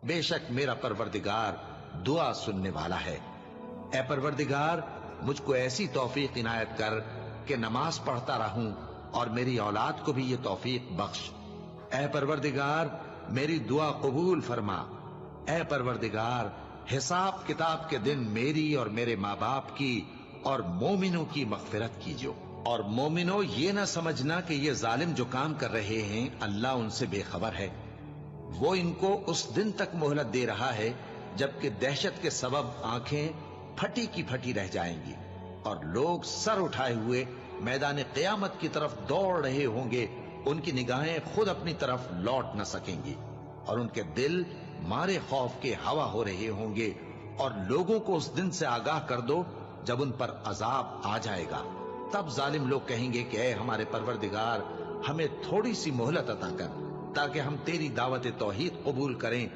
बेशक मेरा परवरदिगार दुआ सुनने वाला है। ए परवरदिगार, मुझको ऐसी तौफीक इनायत कर कि नमाज पढ़ता रहूं और मेरी औलाद को भी ये तौफीक बख्श। ए परवरदिगार, मेरी दुआ कबूल फरमा। ए परवरदिगार, हिसाब किताब के दिन मेरी और मेरे माँ बाप की और मोमिनों की मगफिरत कीजिए। और मोमिनो, ये ना समझना कि ये जालिम जो काम कर रहे हैं अल्लाह उनसे बेखबर है। वो इनको उस दिन तक मोहलत दे रहा है जबकि दहशत के सबब आंखें फटी की फटी रह जाएंगी और लोग सर उठाए हुए मैदान क़यामत की तरफ दौड़ रहे होंगे। उनकी निगाहें खुद अपनी तरफ लौट न सकेंगी और उनके दिल मारे खौफ के हवा हो रहे होंगे। और लोगों को उस दिन से आगाह कर दो जब उन पर अजाब आ जाएगा। तब जालिम लोग कहेंगे कि ऐ हमारे परवरदिगार, हमें थोड़ी सी मोहलत अता कर ताकि हम तेरी दावत तौहीद कबूल करें